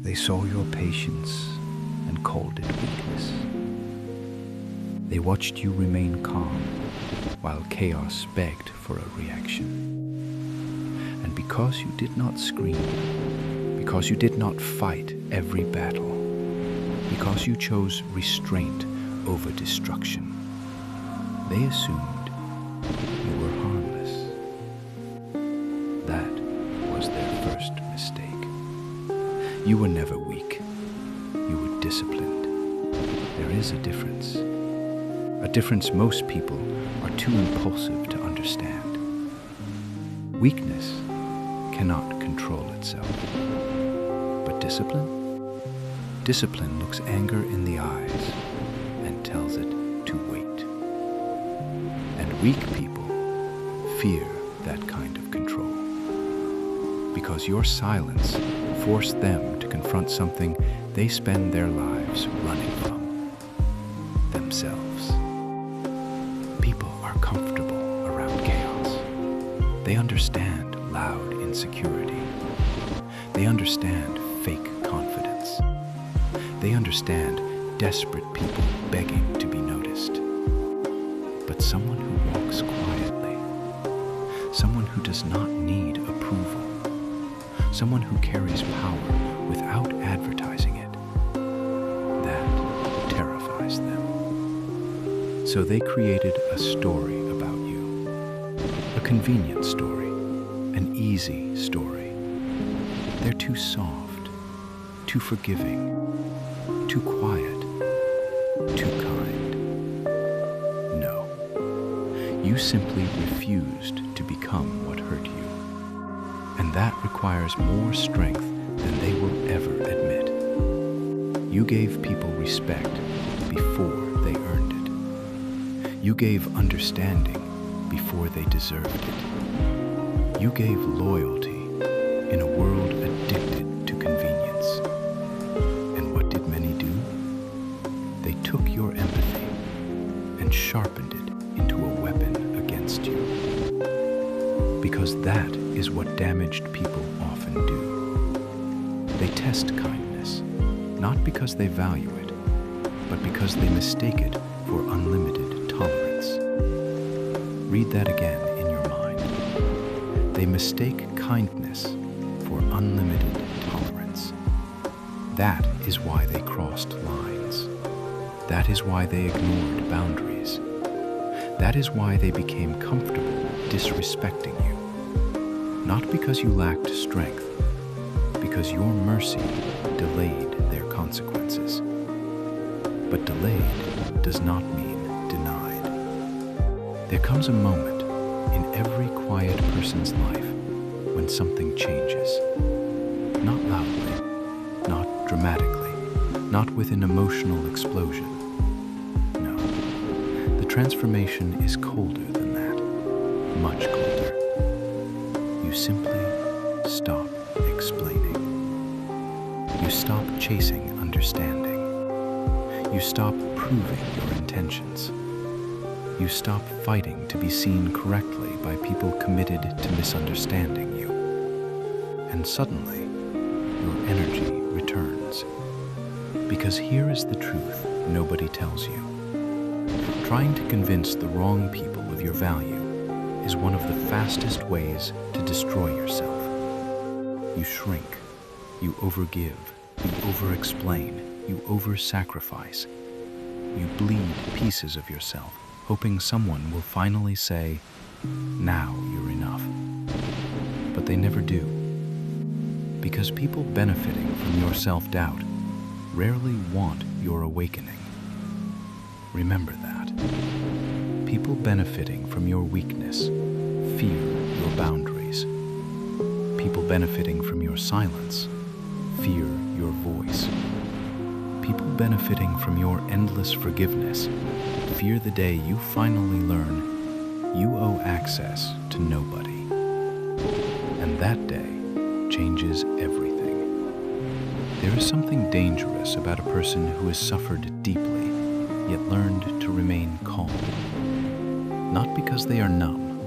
They saw your patience and called it weakness. They watched you remain calm while chaos begged for a reaction. And because you did not scream, because you did not fight every battle, because you chose restraint over destruction, they assumed you were harmless. That was their first mistake. You were never weak. You were disciplined. There is a difference. A difference most people are too impulsive to understand. Weakness cannot control itself. But discipline? Discipline looks anger in the eyes and tells it to wait. And weak people fear that kind of control. Because your silence forced them to confront something they spend their lives running from: themselves. People are comfortable around chaos. They understand loud insecurity. They understand fake confidence. They understand desperate people begging to be noticed. But someone who walks quietly, someone who does not need approval, someone who carries power without advertising it, that terrifies them. So they created a story about you, a convenient story, an easy story. They're too soft, too forgiving, too quiet, too kind. No, you simply refused to become what hurt you. And that requires more strength than they will ever admit. You gave people respect before they earned it. You gave understanding before they deserved it. You gave loyalty in a world addicted to convenience. And what did many do? They took your empathy and sharpened it into a weapon against you. Because that is what damaged people often do. They test kindness, not because they value it, but because they mistake it for unlimited tolerance. Read that again in your mind. They mistake kindness for unlimited tolerance. That is why they crossed lines. That is why they ignored boundaries. That is why they became comfortable disrespecting you. Not because you lacked strength, because your mercy delayed their consequences. But delayed does not mean denied. There comes a moment in every quiet person's life when something changes. Not loudly, not dramatically, not with an emotional explosion. No, the transformation is colder than that, much colder. You simply stop explaining. You stop chasing understanding. You stop proving your intentions. You stop fighting to be seen correctly by people committed to misunderstanding you. And suddenly, your energy returns. Because here is the truth nobody tells you. Trying to convince the wrong people of your value is one of the fastest ways to destroy yourself. You shrink, you overgive, you over-explain, you over-sacrifice. You bleed pieces of yourself, hoping someone will finally say, "Now you're enough." But they never do. Because people benefiting from your self-doubt rarely want your awakening. Remember that. People benefiting from your weakness fear your boundaries. People benefiting from your silence fear your voice. People benefiting from your endless forgiveness fear the day you finally learn you owe access to nobody. And that day changes everything. There is something dangerous about a person who has suffered deeply, yet learned to remain calm. Not because they are numb,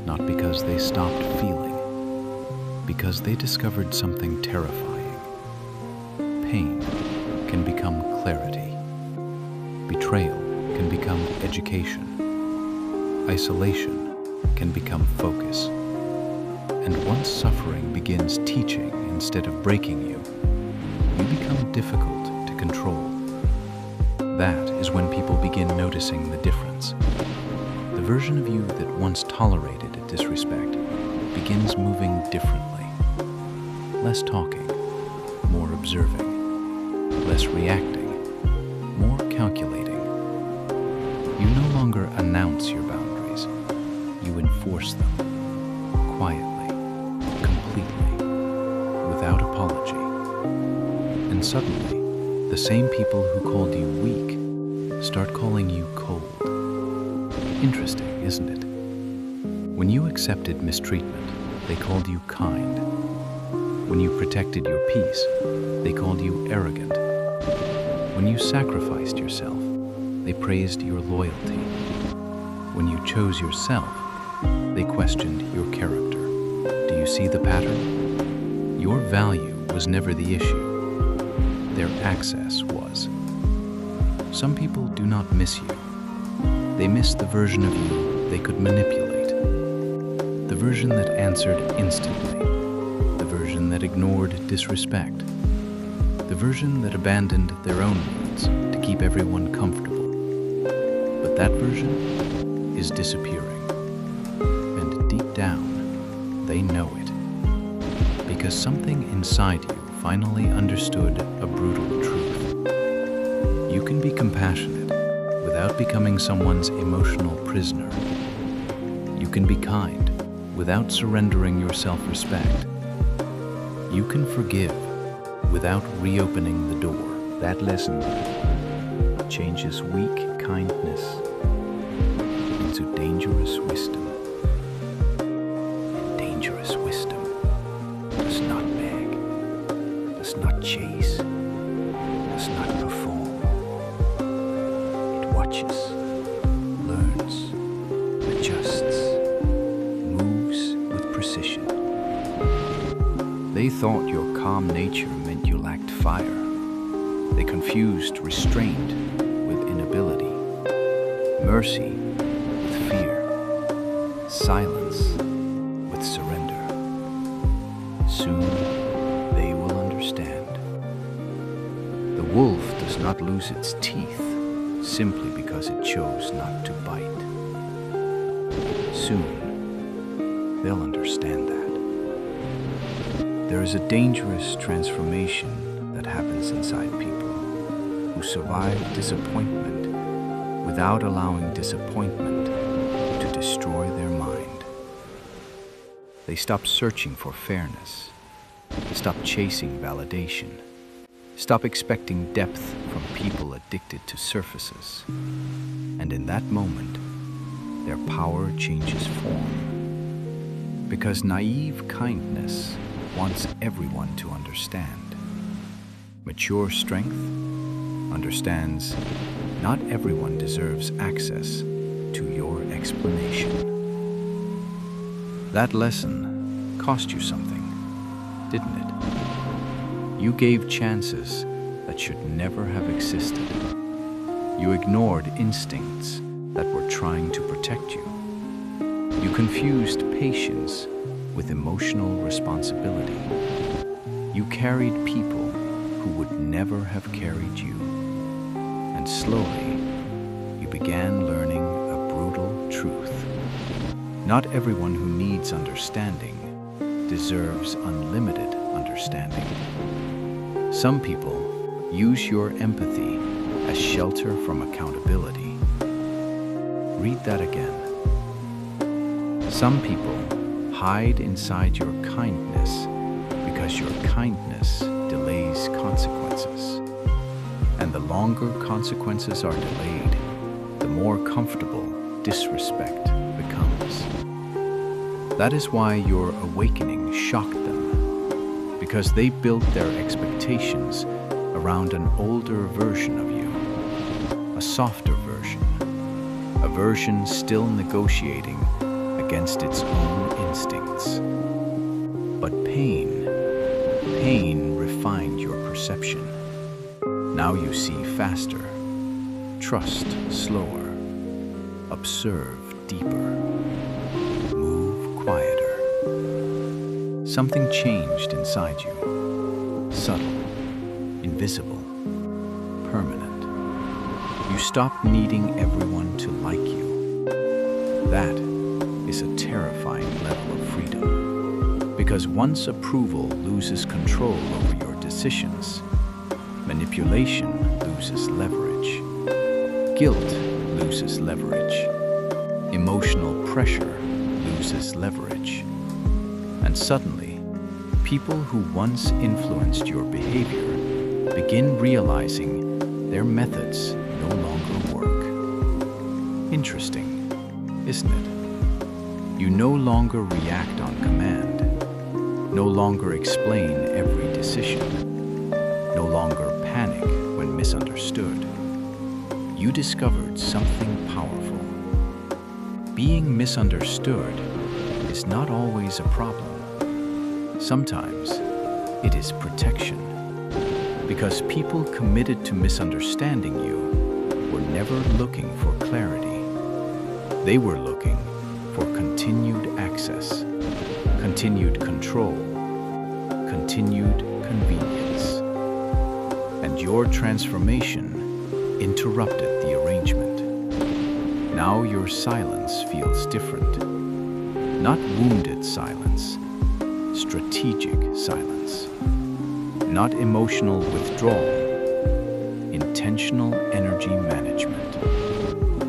not because they stopped feeling, because they discovered something terrifying. pain can become clarity. Betrayal can become education. Isolation can become focus. And once suffering begins teaching instead of breaking you, you become difficult to control. That is when people begin noticing the difference. The version of you that once tolerated disrespect begins moving differently. Less talking, more observing, less reacting, more calculating. You no longer announce your boundaries, you enforce them, quietly, completely, without apology. And suddenly, the same people who called you weak start calling you cold. Interesting, isn't it? When you accepted mistreatment, they called you kind. When you protected your peace, they called you arrogant. When you sacrificed yourself, they praised your loyalty. When you chose yourself, they questioned your character. Do you see the pattern? Your value was never the issue. Their access was. Some people do not miss you. They miss the version of you they could manipulate. The version that answered instantly. The version that ignored disrespect. The version that abandoned their own needs to keep everyone comfortable. But that version is disappearing. And deep down, they know it. Because something inside you finally understood a brutal truth. You can be compassionate without becoming someone's emotional prisoner. You can be kind without surrendering your self-respect. You can forgive without reopening the door. That lesson changes weak kindness into dangerous wisdom. And dangerous wisdom does not beg, does not chase, does not perform. It watches, learns, adjusts, moves with precision. They thought your calm nature meant you lacked fire. They confused restraint with inability, mercy with fear, silence with surrender. Soon they will understand. The wolf does not lose its teeth simply because it chose not to bite. Soon they'll understand that. There is a dangerous transformation that happens inside people who survive disappointment without allowing disappointment to destroy their mind. They stop searching for fairness, stop chasing validation, stop expecting depth from people addicted to surfaces. And in that moment, their power changes form. Because naive kindness wants everyone to understand. Mature strength understands not everyone deserves access to your explanation. That lesson cost you something, didn't it? You gave chances that should never have existed. You ignored instincts that were trying to protect you. You confused patience with emotional responsibility. You carried people who would never have carried you. And slowly, you began learning a brutal truth. Not everyone who needs understanding deserves unlimited understanding. Some people use your empathy as shelter from accountability. Read that again. Some people hide inside your kindness because your kindness delays consequences. And the longer consequences are delayed, the more comfortable disrespect becomes. That is why your awakening shocked them, because they built their expectations around an older version of you, a softer version, a version still negotiating against its own instincts. But pain refined your perception. Now you see faster, trust slower, observe deeper, move quieter. Something changed inside you, subtle, invisible, permanent. You stopped needing everyone to like you. That is a terrifying level of freedom, because once approval loses control over your decisions, manipulation loses leverage, guilt loses leverage, emotional pressure loses leverage, and suddenly, people who once influenced your behavior begin realizing their methods no longer work. Interesting, isn't it? You no longer react on command, no longer explain every decision, no longer panic when misunderstood. You discovered something powerful. Being misunderstood is not always a problem. Sometimes it is protection, because people committed to misunderstanding you were never looking for clarity. They were looking for continued access, continued control, continued convenience. And your transformation interrupted the arrangement. Now your silence feels different. Not wounded silence, strategic silence. Not emotional withdrawal, intentional energy management.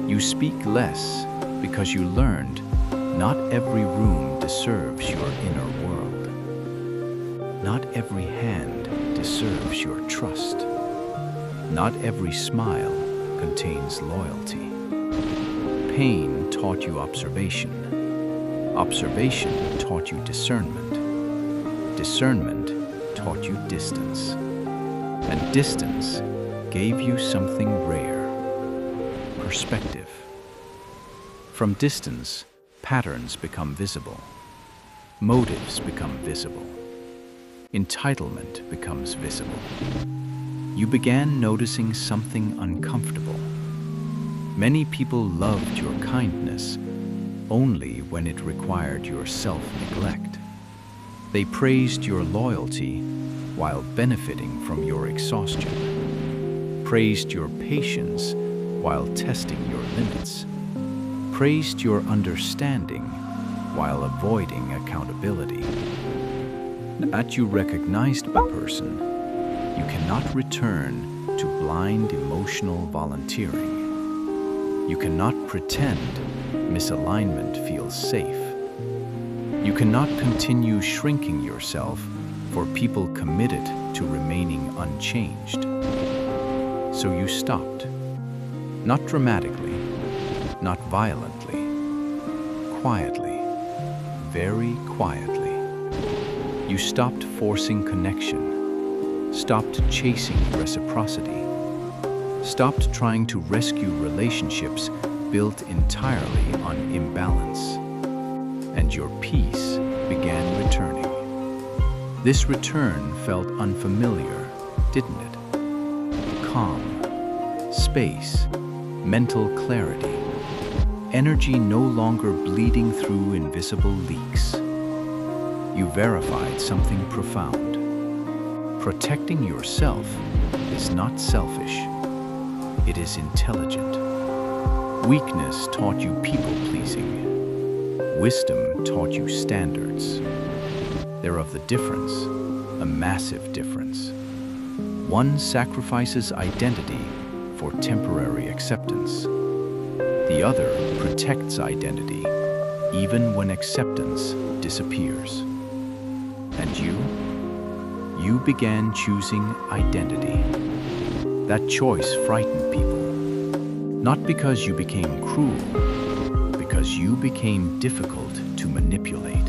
You speak less because you learned not every room deserves your inner world. Not every hand deserves your trust. Not every smile contains loyalty. Pain taught you observation. Observation taught you discernment. Discernment taught you distance. And distance gave you something rare: perspective. From distance, patterns become visible. Motives become visible. Entitlement becomes visible. You began noticing something uncomfortable. Many people loved your kindness only when it required your self-neglect. They praised your loyalty while benefiting from your exhaustion. Praised your patience while testing your limits. Praised your understanding while avoiding accountability. That you recognized a person, you cannot return to blind emotional volunteering. You cannot pretend misalignment feels safe. You cannot continue shrinking yourself for people committed to remaining unchanged. So you stopped. Not dramatically, not violently, quietly, very quietly. You stopped forcing connection, stopped chasing reciprocity, stopped trying to rescue relationships built entirely on imbalance, and your peace began returning. This return felt unfamiliar, didn't it? Calm, space, mental clarity, energy no longer bleeding through invisible leaks. You verified something profound. Protecting yourself is not selfish. It is intelligent. Weakness taught you people-pleasing. Wisdom taught you standards. They're of the difference, a massive difference. One sacrifices identity for temporary acceptance. The other protects identity even when acceptance disappears. And you began choosing identity. That choice frightened people. Not because you became cruel, because you became difficult to manipulate.